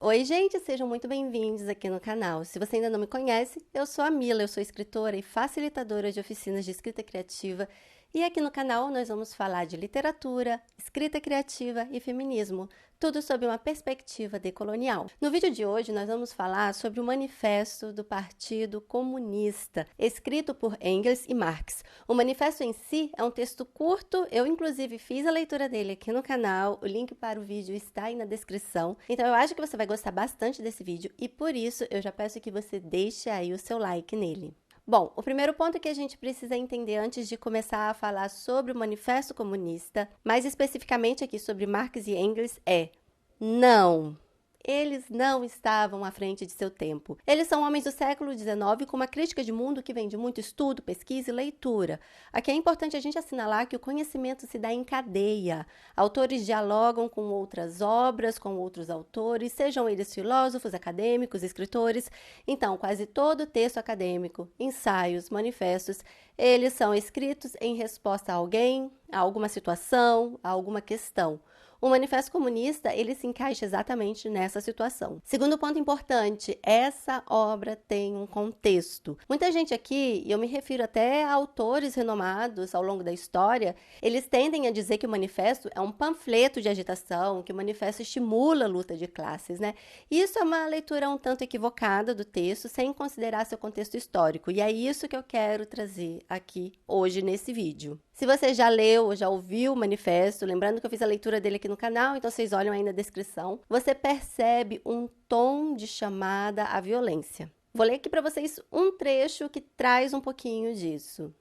Oi, gente, sejam muito bem-vindos aqui no canal. Se você ainda não me conhece, eu sou a Mila, eu sou escritora e facilitadora de oficinas de escrita criativa. E aqui no canal nós vamos falar de literatura, escrita criativa e feminismo, tudo sob uma perspectiva decolonial. No vídeo de hoje nós vamos falar sobre o Manifesto do Partido Comunista, escrito por Engels e Marx. O manifesto em si é um texto curto, eu inclusive fiz a leitura dele aqui no canal, o link para o vídeo está aí na descrição. Então eu acho que você vai gostar bastante desse vídeo e por isso eu já peço que você deixe aí o seu like nele. Bom, o primeiro ponto que a gente precisa entender antes de começar a falar sobre o Manifesto Comunista, mais especificamente aqui sobre Marx e Engels, é não! Eles não estavam à frente de seu tempo. Eles são homens do século XIX com uma crítica de mundo que vem de muito estudo, pesquisa e leitura. Aqui é importante a gente assinalar que o conhecimento se dá em cadeia. Autores dialogam com outras obras, com outros autores, sejam eles filósofos, acadêmicos, escritores. Então, quase todo texto acadêmico, ensaios, manifestos, eles são escritos em resposta a alguém, a alguma situação, a alguma questão. O Manifesto Comunista, ele se encaixa exatamente nessa situação. Segundo ponto importante, essa obra tem um contexto. Muita gente aqui, e eu me refiro até a autores renomados ao longo da história, eles tendem a dizer que o manifesto é um panfleto de agitação, que o manifesto estimula a luta de classes, né? Isso é uma leitura um tanto equivocada do texto, sem considerar seu contexto histórico. E é isso que eu quero trazer aqui hoje nesse vídeo. Se você já leu ou já ouviu o manifesto, lembrando que eu fiz a leitura dele aqui no canal, então vocês olham aí na descrição, você percebe um tom de chamada à violência. Vou ler aqui para vocês um trecho que traz um pouquinho disso.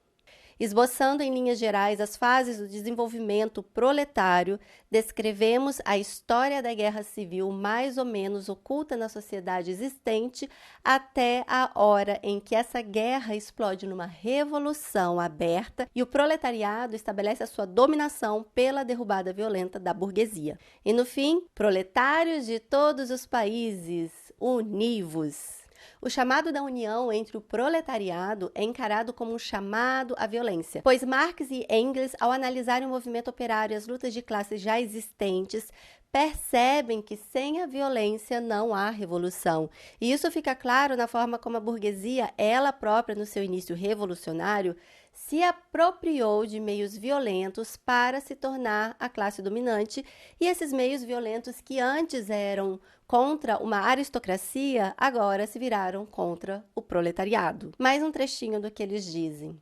Esboçando em linhas gerais as fases do desenvolvimento proletário, descrevemos a história da guerra civil mais ou menos oculta na sociedade existente até a hora em que essa guerra explode numa revolução aberta e o proletariado estabelece a sua dominação pela derrubada violenta da burguesia. E no fim, proletários de todos os países, univos! O chamado da união entre o proletariado é encarado como um chamado à violência, pois Marx e Engels, ao analisarem o movimento operário e as lutas de classes já existentes, percebem que sem a violência não há revolução. E isso fica claro na forma como a burguesia, ela própria, no seu início revolucionário, se apropriou de meios violentos para se tornar a classe dominante, e esses meios violentos que antes eram contra uma aristocracia, agora se viraram contra o proletariado. Mais um trechinho do que eles dizem.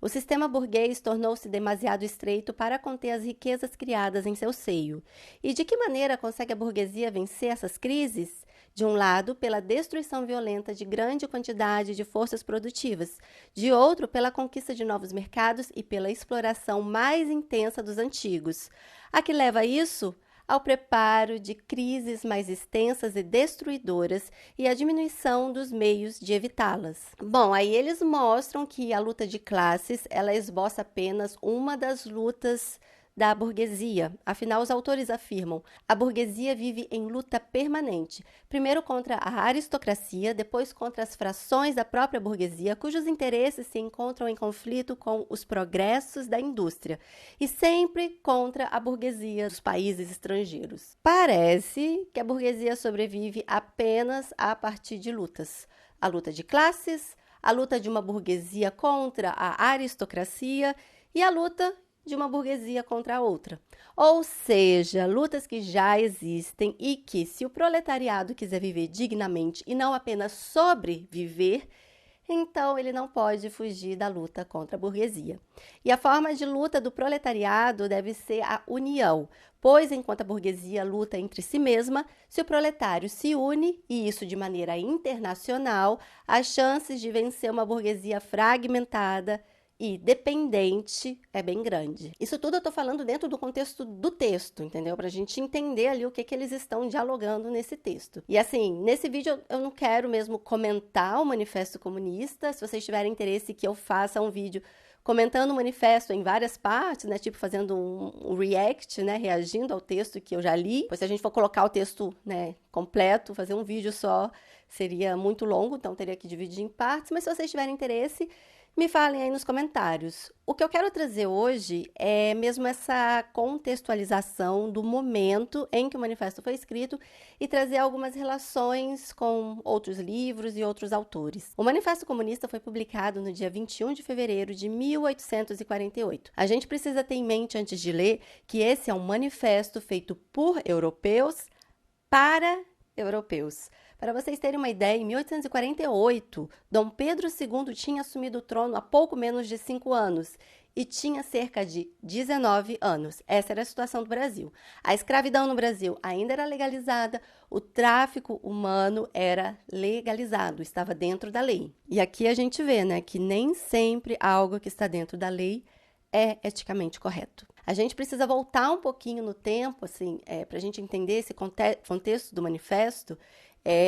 O sistema burguês tornou-se demasiado estreito para conter as riquezas criadas em seu seio. E de que maneira consegue a burguesia vencer essas crises? De um lado, pela destruição violenta de grande quantidade de forças produtivas, de outro, pela conquista de novos mercados e pela exploração mais intensa dos antigos. A que leva isso? Ao preparo de crises mais extensas e destruidoras e à diminuição dos meios de evitá-las. Bom, aí eles mostram que a luta de classes, ela esboça apenas uma das lutas da burguesia. Afinal, os autores afirmam, a burguesia vive em luta permanente, primeiro contra a aristocracia, depois contra as frações da própria burguesia, cujos interesses se encontram em conflito com os progressos da indústria, e sempre contra a burguesia dos países estrangeiros. Parece que a burguesia sobrevive apenas a partir de lutas. A luta de classes, a luta de uma burguesia contra a aristocracia e a luta de uma burguesia contra a outra. Ou seja, lutas que já existem e que, se o proletariado quiser viver dignamente e não apenas sobreviver, então ele não pode fugir da luta contra a burguesia. E a forma de luta do proletariado deve ser a união, pois enquanto a burguesia luta entre si mesma, se o proletário se une, e isso de maneira internacional, as chances de vencer uma burguesia fragmentada e dependente é bem grande. Isso tudo eu estou falando dentro do contexto do texto, entendeu? Para a gente entender ali o que eles estão dialogando nesse texto. E assim, nesse vídeo eu não quero mesmo comentar o Manifesto Comunista. Se vocês tiverem interesse que eu faça um vídeo comentando o manifesto em várias partes, né, tipo fazendo um react, né, reagindo ao texto que eu já li. Pois se a gente for colocar o texto, né, completo, fazer um vídeo só, seria muito longo, então teria que dividir em partes. Mas se vocês tiverem interesse, Me falem aí nos comentários. O que eu quero trazer hoje é mesmo essa contextualização do momento em que o manifesto foi escrito e trazer algumas relações com outros livros e outros autores. O Manifesto Comunista foi publicado no dia 21 de fevereiro de 1848. A gente precisa ter em mente antes de ler que esse é um manifesto feito por europeus para europeus. Para vocês terem uma ideia, em 1848, Dom Pedro II tinha assumido o trono há pouco menos de 5 anos e tinha cerca de 19 anos. Essa era a situação do Brasil. A escravidão no Brasil ainda era legalizada, o tráfico humano era legalizado, estava dentro da lei. E aqui a gente vê, né, que nem sempre algo que está dentro da lei é eticamente correto. A gente precisa voltar um pouquinho no tempo, assim, para a gente entender esse contexto do manifesto.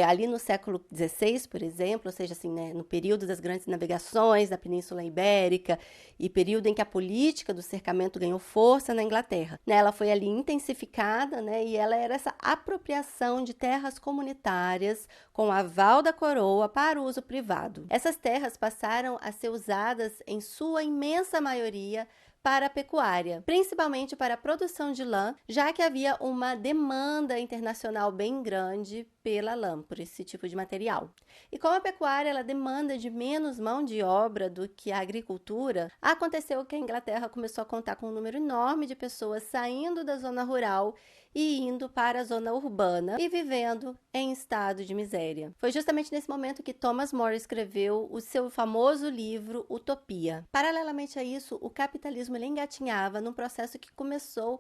Ali no século XVI, por exemplo, ou seja, assim, né, no período das grandes navegações da Península Ibérica e período em que a política do cercamento ganhou força na Inglaterra. Né, ela foi ali intensificada, né, e ela era essa apropriação de terras comunitárias com aval da coroa para uso privado. Essas terras passaram a ser usadas, em sua imensa maioria, para a pecuária, principalmente para a produção de lã, já que havia uma demanda internacional bem grande pela lã, por esse tipo de material. E como a pecuária ela demanda de menos mão de obra do que a agricultura, aconteceu que a Inglaterra começou a contar com um número enorme de pessoas saindo da zona rural e indo para a zona urbana e vivendo em estado de miséria. Foi justamente nesse momento que Thomas More escreveu o seu famoso livro Utopia. Paralelamente a isso, o capitalismo engatinhava num processo que começou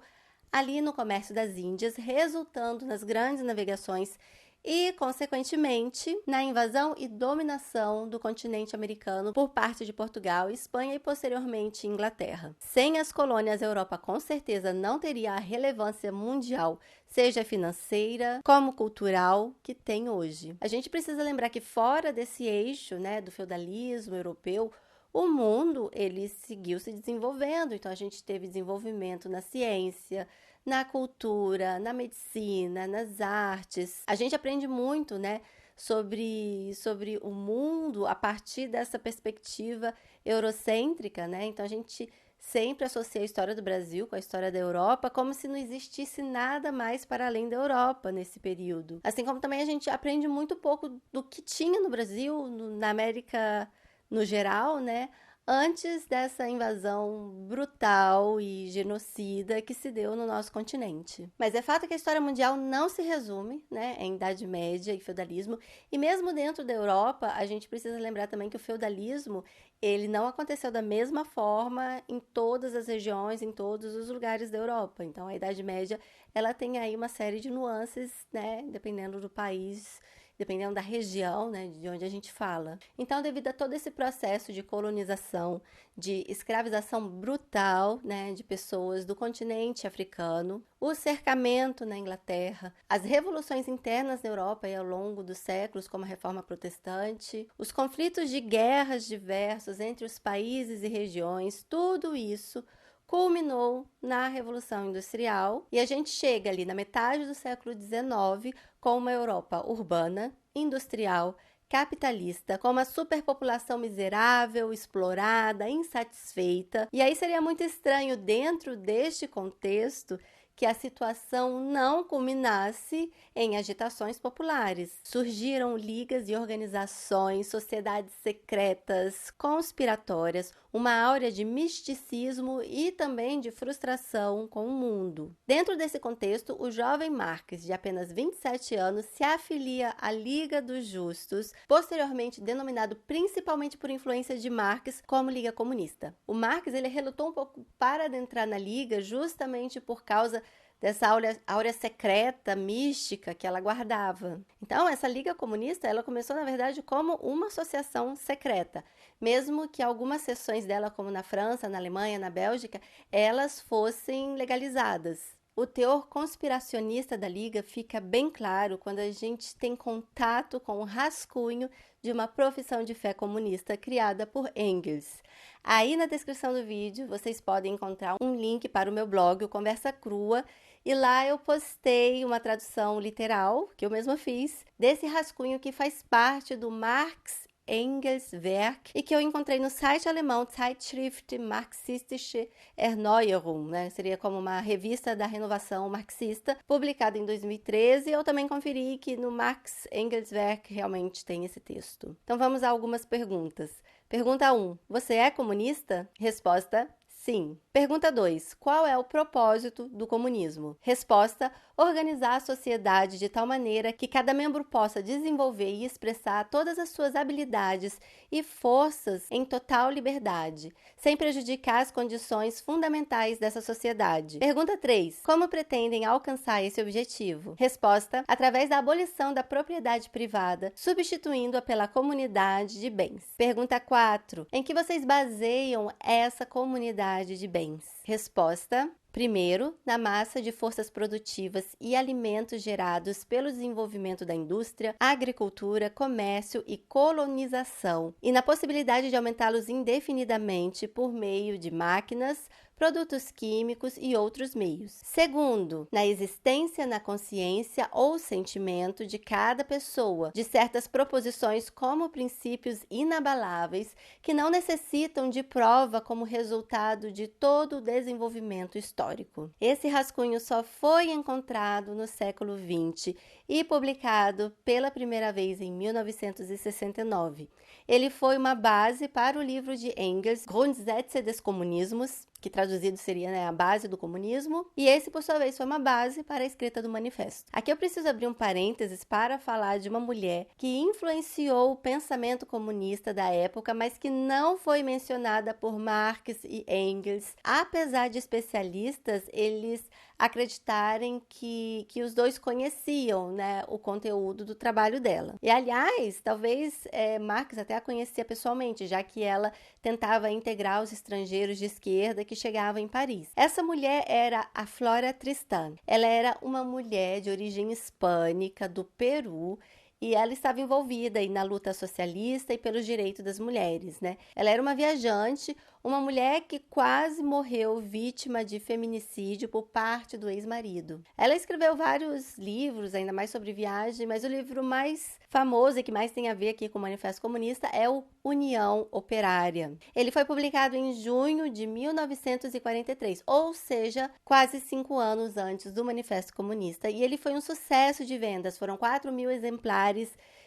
ali no comércio das Índias, resultando nas grandes navegações e, consequentemente, na invasão e dominação do continente americano por parte de Portugal, Espanha e, posteriormente, Inglaterra. Sem as colônias, a Europa com certeza não teria a relevância mundial, seja financeira como cultural, que tem hoje. A gente precisa lembrar que fora desse eixo, né, do feudalismo europeu, o mundo ele seguiu se desenvolvendo, então a gente teve desenvolvimento na ciência, na cultura, na medicina, nas artes. A gente aprende muito, né, sobre o mundo a partir dessa perspectiva eurocêntrica, né? Então a gente sempre associa a história do Brasil com a história da Europa, como se não existisse nada mais para além da Europa nesse período. Assim como também a gente aprende muito pouco do que tinha no Brasil, na América no geral, né? Antes dessa invasão brutal e genocida que se deu no nosso continente. Mas é fato que a história mundial não se resume, né, em Idade Média e feudalismo, e mesmo dentro da Europa, a gente precisa lembrar também que o feudalismo, ele não aconteceu da mesma forma em todas as regiões, em todos os lugares da Europa. Então, a Idade Média, ela tem aí uma série de nuances, né, dependendo do país, dependendo da região, né, de onde a gente fala. Então, devido a todo esse processo de colonização, de escravização brutal, né, de pessoas do continente africano, o cercamento na Inglaterra, as revoluções internas na Europa e ao longo dos séculos, como a Reforma Protestante, os conflitos de guerras diversos entre os países e regiões, tudo isso culminou na Revolução Industrial e a gente chega ali na metade do século XIX com uma Europa urbana, industrial, capitalista, com uma superpopulação miserável, explorada, insatisfeita. E aí seria muito estranho, dentro deste contexto, que a situação não culminasse em agitações populares. Surgiram ligas e organizações, sociedades secretas, conspiratórias, uma áurea de misticismo e também de frustração com o mundo. Dentro desse contexto, o jovem Marx, de apenas 27 anos, se afilia à Liga dos Justos, posteriormente denominado principalmente por influência de Marx como Liga Comunista. O Marx ele relutou um pouco para adentrar na Liga justamente por causa dessa áurea secreta, mística que ela guardava. Então, essa Liga Comunista, ela começou, na verdade, como uma associação secreta, mesmo que algumas seções dela, como na França, na Alemanha, na Bélgica, elas fossem legalizadas. O teor conspiracionista da Liga fica bem claro quando a gente tem contato com o rascunho de uma profissão de fé comunista criada por Engels. Aí na descrição do vídeo vocês podem encontrar um link para o meu blog, o Conversa Crua, e lá eu postei uma tradução literal, que eu mesma fiz, desse rascunho que faz parte do Marx Engels Werk e que eu encontrei no site alemão Zeitschrift Marxistische Erneuerung, né? Seria como uma revista da renovação marxista, publicada em 2013. Eu também conferi que no Marx Engels Werk realmente tem esse texto. Então vamos a algumas perguntas. Pergunta 1. Você é comunista? Resposta: sim. Pergunta 2. Qual é o propósito do comunismo? Resposta: organizar a sociedade de tal maneira que cada membro possa desenvolver e expressar todas as suas habilidades e forças em total liberdade, sem prejudicar as condições fundamentais dessa sociedade. Pergunta 3. Como pretendem alcançar esse objetivo? Resposta: através da abolição da propriedade privada, substituindo-a pela comunidade de bens. Pergunta 4. Em que vocês baseiam essa comunidade de bens? Resposta: primeiro, na massa de forças produtivas e alimentos gerados pelo desenvolvimento da indústria, agricultura, comércio e colonização, e na possibilidade de aumentá-los indefinidamente por meio de máquinas, produtos químicos e outros meios. Segundo, na existência na consciência ou sentimento de cada pessoa de certas proposições como princípios inabaláveis que não necessitam de prova como resultado de todo o desenvolvimento histórico. Esse rascunho só foi encontrado no século XX e publicado pela primeira vez em 1969. Ele foi uma base para o livro de Engels, Grundsätze des Kommunismus, que traduzido seria, né, a base do comunismo, e esse, por sua vez, foi uma base para a escrita do manifesto. Aqui eu preciso abrir um parênteses para falar de uma mulher que influenciou o pensamento comunista da época, mas que não foi mencionada por Marx e Engels, apesar de especialistas eles acreditarem que os dois conheciam, né, o conteúdo do trabalho dela. E, aliás, talvez Marx até a conhecia pessoalmente, já que ela tentava integrar os estrangeiros de esquerda que chegavam em Paris. Essa mulher era a Flora Tristan. Ela era uma mulher de origem hispânica do Peru, e ela estava envolvida aí na luta socialista e pelos direitos das mulheres, né? Ela era uma viajante, uma mulher que quase morreu vítima de feminicídio por parte do ex-marido. Ela escreveu vários livros, ainda mais sobre viagem, mas o livro mais famoso e que mais tem a ver aqui com o Manifesto Comunista é o União Operária. Ele foi publicado em junho de 1943, ou seja, quase 5 anos antes do Manifesto Comunista, e ele foi um sucesso de vendas. Foram 4.000 exemplares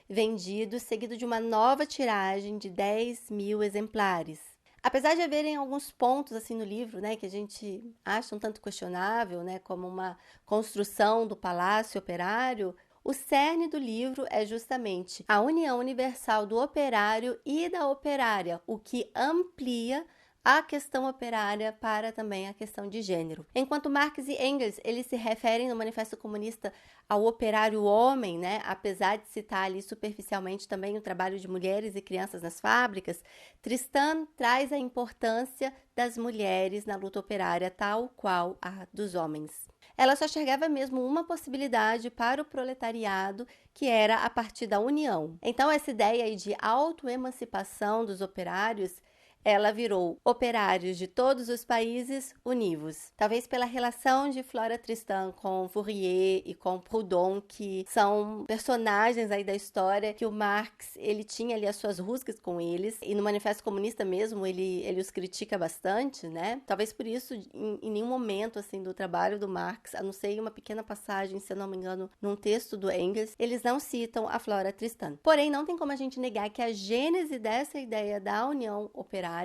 vendidos, seguido de uma nova tiragem de 10.000 exemplares. Apesar de haverem alguns pontos assim no livro, né, que a gente acha um tanto questionável, né, como uma construção do palácio operário, o cerne do livro é justamente a união universal do operário e da operária, o que amplia a questão operária para também a questão de gênero. Enquanto Marx e Engels, eles se referem no Manifesto Comunista ao operário homem, né? Apesar de citar ali superficialmente também o trabalho de mulheres e crianças nas fábricas, Tristan traz a importância das mulheres na luta operária, tal qual a dos homens. Ela só enxergava mesmo uma possibilidade para o proletariado, que era a partir da união. Então, essa ideia aí de autoemancipação dos operários, ela virou Operários de Todos os Países Univos. Talvez pela relação de Flora Tristan com Fourier e com Proudhon, que são personagens aí da história que o Marx, ele tinha ali as suas rusgas com eles, e no Manifesto Comunista mesmo, ele os critica bastante, né? Talvez por isso, em nenhum momento, assim, do trabalho do Marx, a não ser em uma pequena passagem, se eu não me engano, num texto do Engels, eles não citam a Flora Tristan. Porém, não tem como a gente negar que a gênese dessa ideia da união operária,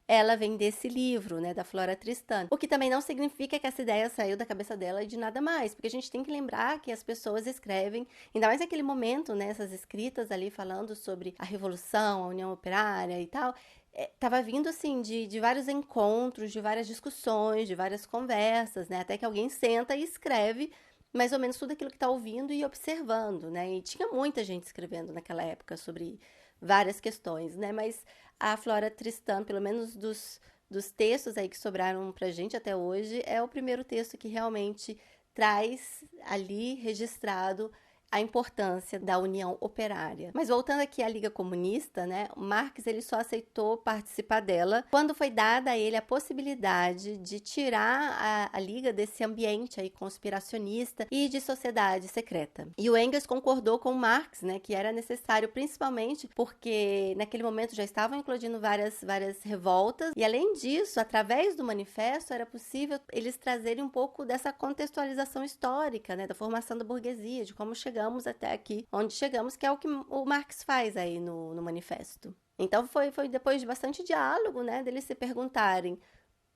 ela vem desse livro, né, da Flora Tristan. O que também não significa que essa ideia saiu da cabeça dela e de nada mais, porque a gente tem que lembrar que as pessoas escrevem, ainda mais naquele momento, né, essas escritas ali falando sobre a Revolução, a União Operária e tal, estava vindo, assim, de vários encontros, de várias discussões, de várias conversas, né, até que alguém senta e escreve mais ou menos tudo aquilo que está ouvindo e observando, né, e tinha muita gente escrevendo naquela época sobre várias questões, né, mas a Flora Tristan, pelo menos dos textos aí que sobraram pra gente até hoje, é o primeiro texto que realmente traz ali registrado a importância da União Operária. Mas voltando aqui à Liga Comunista, né, o Marx ele só aceitou participar dela quando foi dada a ele a possibilidade de tirar a Liga desse ambiente aí conspiracionista e de sociedade secreta. E o Engels concordou com o Marx, né, que era necessário, principalmente porque naquele momento já estavam eclodindo várias revoltas, e além disso, através do manifesto, era possível eles trazerem um pouco dessa contextualização histórica, né, da formação da burguesia, de como chegamos até aqui, onde chegamos, que é o que o Marx faz aí no manifesto. Então foi depois de bastante diálogo, né, deles se perguntarem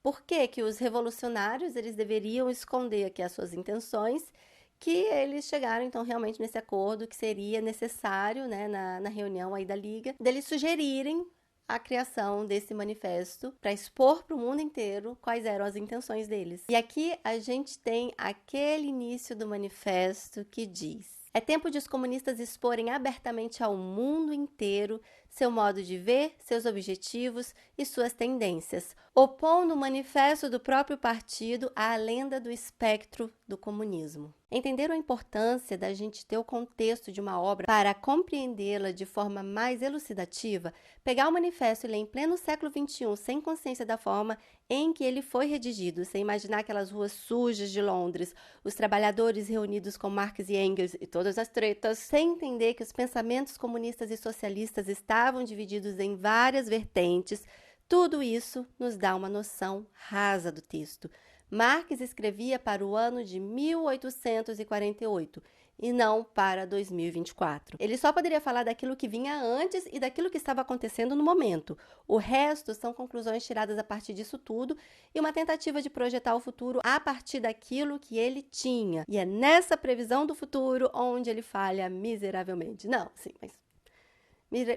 por que os revolucionários eles deveriam esconder aqui as suas intenções, que eles chegaram então realmente nesse acordo que seria necessário, né, na reunião aí da Liga, deles sugerirem a criação desse manifesto para expor para o mundo inteiro quais eram as intenções deles. E aqui a gente tem aquele início do manifesto que diz: é tempo de os comunistas exporem abertamente ao mundo inteiro seu modo de ver, seus objetivos e suas tendências, opondo o manifesto do próprio partido à lenda do espectro do comunismo. Entenderam a importância da gente ter o contexto de uma obra para compreendê-la de forma mais elucidativa? Pegar o manifesto e ler em pleno século XXI, sem consciência da forma em que ele foi redigido, sem imaginar aquelas ruas sujas de Londres, os trabalhadores reunidos com Marx e Engels e todas as tretas, sem entender que os pensamentos comunistas e socialistas estavam divididos em várias vertentes, tudo isso nos dá uma noção rasa do texto. Marx escrevia para o ano de 1848 e não para 2024. Ele só poderia falar daquilo que vinha antes e daquilo que estava acontecendo no momento. O resto são conclusões tiradas a partir disso tudo e uma tentativa de projetar o futuro a partir daquilo que ele tinha. E é nessa previsão do futuro onde ele falha miseravelmente. Não, sim, mas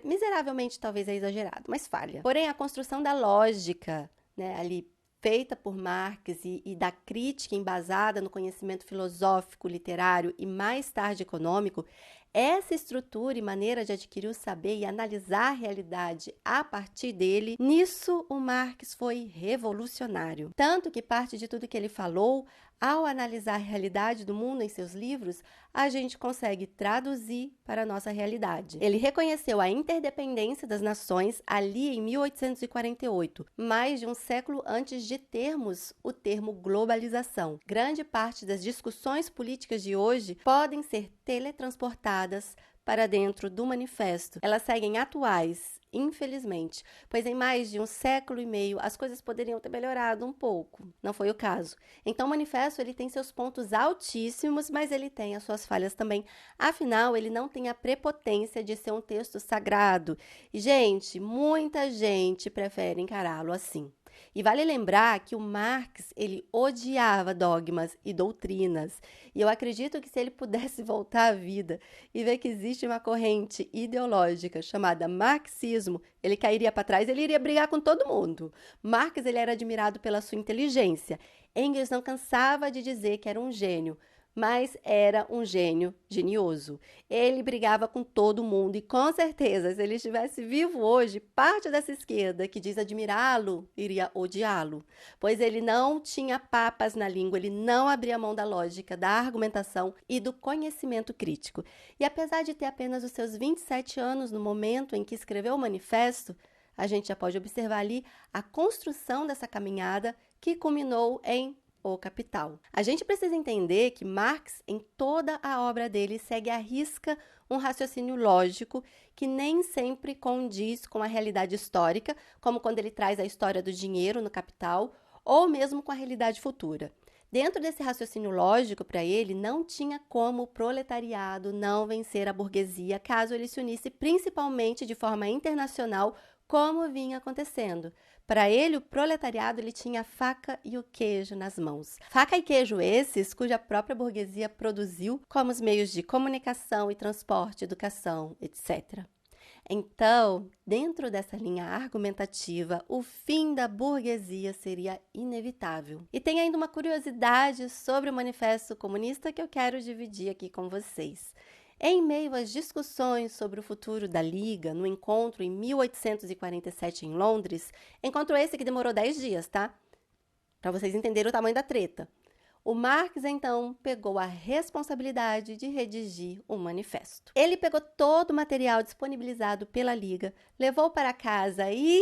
miseravelmente talvez é exagerado, mas falha. Porém, a construção da lógica, né, ali feita por Marx e da crítica embasada no conhecimento filosófico, literário e mais tarde econômico, essa estrutura e maneira de adquirir o saber e analisar a realidade a partir dele, nisso o Marx foi revolucionário. Tanto que parte de tudo que ele falou, ao analisar a realidade do mundo em seus livros, a gente consegue traduzir para a nossa realidade. Ele reconheceu a interdependência das nações ali em 1848, mais de um século antes de termos o termo globalização. Grande parte das discussões políticas de hoje podem ser teletransportadas para dentro do manifesto. Elas seguem atuais, infelizmente, pois em mais de um século e meio as coisas poderiam ter melhorado um pouco. Não foi o caso. Então o manifesto ele tem seus pontos altíssimos, mas ele tem as suas falhas também. Afinal, ele não tem a prepotência de ser um texto sagrado. E, gente, muita gente prefere encará-lo assim. E vale lembrar que o Marx, ele odiava dogmas e doutrinas. E eu acredito que se ele pudesse voltar à vida e ver que existe uma corrente ideológica chamada marxismo, ele cairia para trás, ele iria brigar com todo mundo. Marx, ele era admirado pela sua inteligência. Engels não cansava de dizer que era um gênio, mas era um gênio genioso. Ele brigava com todo mundo e, com certeza, se ele estivesse vivo hoje, parte dessa esquerda que diz admirá-lo iria odiá-lo, pois ele não tinha papas na língua, ele não abria mão da lógica, da argumentação e do conhecimento crítico. E apesar de ter apenas os seus 27 anos no momento em que escreveu o manifesto, a gente já pode observar ali a construção dessa caminhada que culminou em O Capital. A gente precisa entender que Marx, em toda a obra dele, segue à risca um raciocínio lógico que nem sempre condiz com a realidade histórica, como quando ele traz a história do dinheiro no Capital, ou mesmo com a realidade futura. Dentro desse raciocínio lógico, para ele, não tinha como o proletariado não vencer a burguesia, caso ele se unisse principalmente de forma internacional, como vinha acontecendo. Para ele, o proletariado ele tinha a faca e o queijo nas mãos. Faca e queijo esses cuja própria burguesia produziu como os meios de comunicação e transporte, educação, etc. Então, dentro dessa linha argumentativa, o fim da burguesia seria inevitável. E tem ainda uma curiosidade sobre o Manifesto Comunista que eu quero dividir aqui com vocês. Em meio às discussões sobre o futuro da Liga, no encontro em 1847 em Londres, encontro esse que demorou 10 dias, tá? Para vocês entenderem o tamanho da treta. O Marx, então, pegou a responsabilidade de redigir o manifesto. Ele pegou todo o material disponibilizado pela Liga, levou para casa e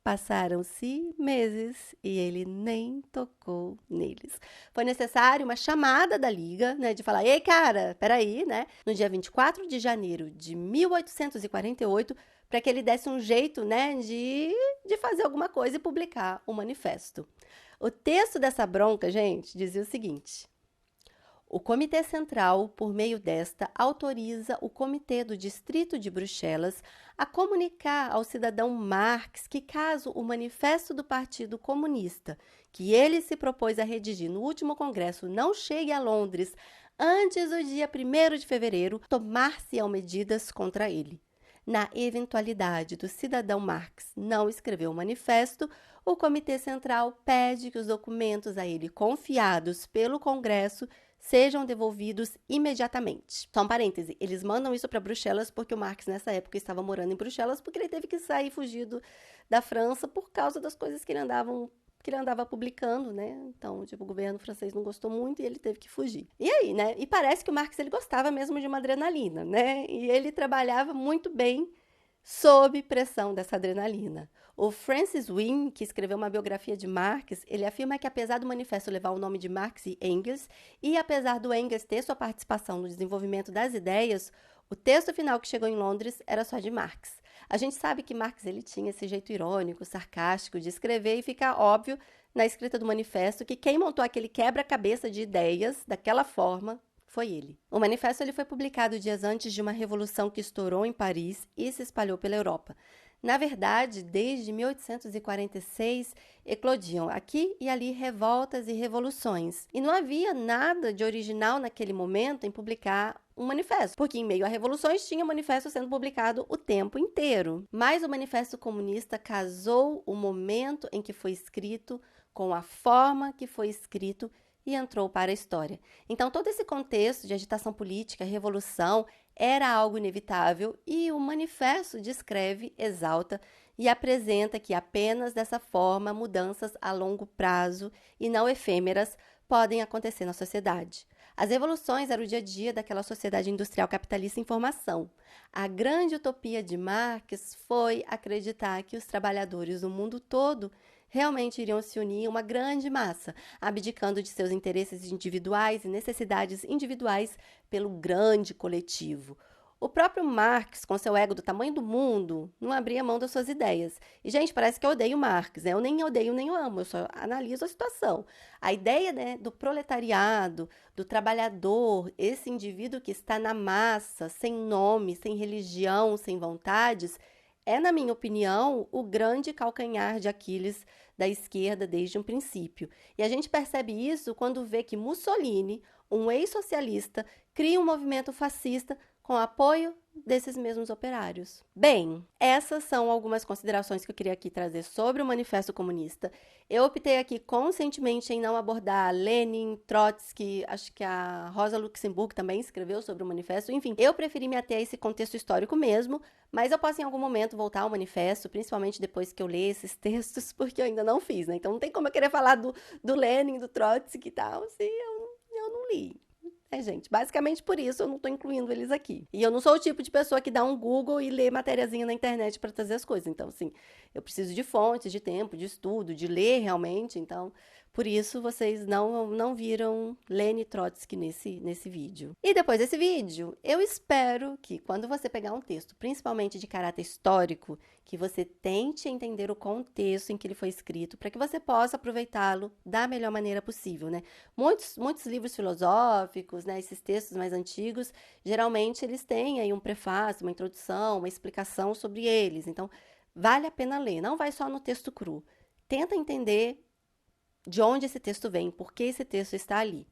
passaram-se meses e ele nem tocou neles. Foi necessário uma chamada da Liga, né, de falar, ei, cara, peraí, né? No dia 24 de janeiro de 1848, para que ele desse um jeito, né, de fazer alguma coisa e publicar o manifesto. O texto dessa bronca, gente, dizia o seguinte: o Comitê Central, por meio desta, autoriza o Comitê do Distrito de Bruxelas a comunicar ao cidadão Marx que, caso o manifesto do Partido Comunista, que ele se propôs a redigir no último congresso, não chegue a Londres antes do dia 1º de fevereiro, tomar-se-ão medidas contra ele. Na eventualidade do cidadão Marx não escrever o manifesto, o Comitê Central pede que os documentos a ele confiados pelo Congresso sejam devolvidos imediatamente. Só um parêntese, eles mandam isso para Bruxelas porque o Marx nessa época estava morando em Bruxelas porque ele teve que sair fugido da França por causa das coisas que ele andava publicando, né? Então, tipo, o governo francês não gostou muito e ele teve que fugir. E aí, né? E parece que o Marx ele gostava mesmo de uma adrenalina, né? E ele trabalhava muito bem sob pressão dessa adrenalina. O Francis Wynne, que escreveu uma biografia de Marx, ele afirma que apesar do manifesto levar o nome de Marx e Engels, e apesar do Engels ter sua participação no desenvolvimento das ideias, o texto final que chegou em Londres era só de Marx. A gente sabe que Marx ele tinha esse jeito irônico, sarcástico de escrever e fica óbvio na escrita do manifesto que quem montou aquele quebra-cabeça de ideias daquela forma foi ele. O manifesto ele foi publicado dias antes de uma revolução que estourou em Paris e se espalhou pela Europa. Na verdade, desde 1846, eclodiam aqui e ali revoltas e revoluções. E não havia nada de original naquele momento em publicar um manifesto, porque em meio a revoluções tinha manifesto sendo publicado o tempo inteiro. Mas o Manifesto Comunista casou o momento em que foi escrito com a forma que foi escrito e entrou para a história. Então, todo esse contexto de agitação política, revolução, era algo inevitável e o manifesto descreve, exalta e apresenta que apenas dessa forma mudanças a longo prazo e não efêmeras podem acontecer na sociedade. As revoluções eram o dia a dia daquela sociedade industrial capitalista em formação. A grande utopia de Marx foi acreditar que os trabalhadores do mundo todo realmente iriam se unir a uma grande massa, abdicando de seus interesses individuais e necessidades individuais pelo grande coletivo. O próprio Marx, com seu ego do tamanho do mundo, não abria mão das suas ideias. E, gente, parece que eu odeio Marx, né? Eu nem odeio nem eu amo, eu só analiso a situação. A ideia, né, do proletariado, do trabalhador, esse indivíduo que está na massa, sem nome, sem religião, sem vontades, é, na minha opinião, o grande calcanhar de Aquiles da esquerda desde um princípio. E a gente percebe isso quando vê que Mussolini, um ex-socialista, cria um movimento fascista com apoio desses mesmos operários. Bem, essas são algumas considerações que eu queria aqui trazer sobre o Manifesto Comunista. Eu optei aqui conscientemente em não abordar Lenin, Trotsky, acho que a Rosa Luxemburg também escreveu sobre o manifesto. Enfim, eu preferi me ater a esse contexto histórico mesmo, mas eu posso em algum momento voltar ao manifesto, principalmente depois que eu ler esses textos, porque eu ainda não fiz, né? Então não tem como eu querer falar do Lenin, do Trotsky e tal, se eu não li. Gente, basicamente por isso eu não estou incluindo eles aqui. E eu não sou o tipo de pessoa que dá um Google e lê matériazinha na internet para trazer as coisas. Então, assim, eu preciso de fontes, de tempo, de estudo, de ler realmente. Então, por isso vocês não viram Leni Trotsky nesse vídeo. E depois desse vídeo, eu espero que quando você pegar um texto, principalmente de caráter histórico, que você tente entender o contexto em que ele foi escrito, para que você possa aproveitá-lo da melhor maneira possível, né? Muitos livros filosóficos, né, esses textos mais antigos, geralmente eles têm aí um prefácio, uma introdução, uma explicação sobre eles. Então, vale a pena ler, não vai só no texto cru. Tenta entender de onde esse texto vem, por que esse texto está ali.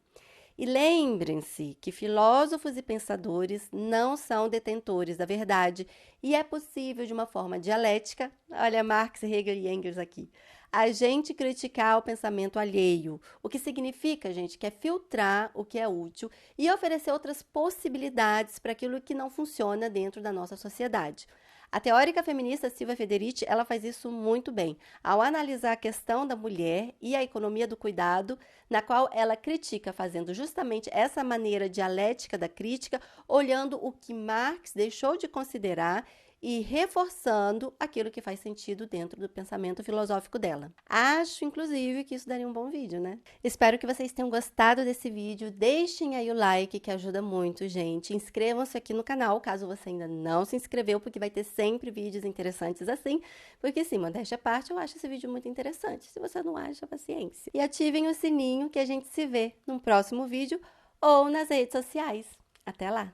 E lembrem-se que filósofos e pensadores não são detentores da verdade e é possível, de uma forma dialética, olha Marx, Hegel e Engels aqui, a gente criticar o pensamento alheio, o que significa, gente, que é filtrar o que é útil e oferecer outras possibilidades para aquilo que não funciona dentro da nossa sociedade. A teórica feminista Silvia Federici, ela faz isso muito bem, ao analisar a questão da mulher e a economia do cuidado, na qual ela critica, fazendo justamente essa maneira dialética da crítica, olhando o que Marx deixou de considerar e reforçando aquilo que faz sentido dentro do pensamento filosófico dela. Acho, inclusive, que isso daria um bom vídeo, né? Espero que vocês tenham gostado desse vídeo. Deixem aí o like, que ajuda muito, gente. Inscrevam-se aqui no canal, caso você ainda não se inscreveu, porque vai ter sempre vídeos interessantes assim. Porque sim, modéstia à parte, eu acho esse vídeo muito interessante. Se você não acha, paciência. E ativem o sininho que a gente se vê num próximo vídeo ou nas redes sociais. Até lá!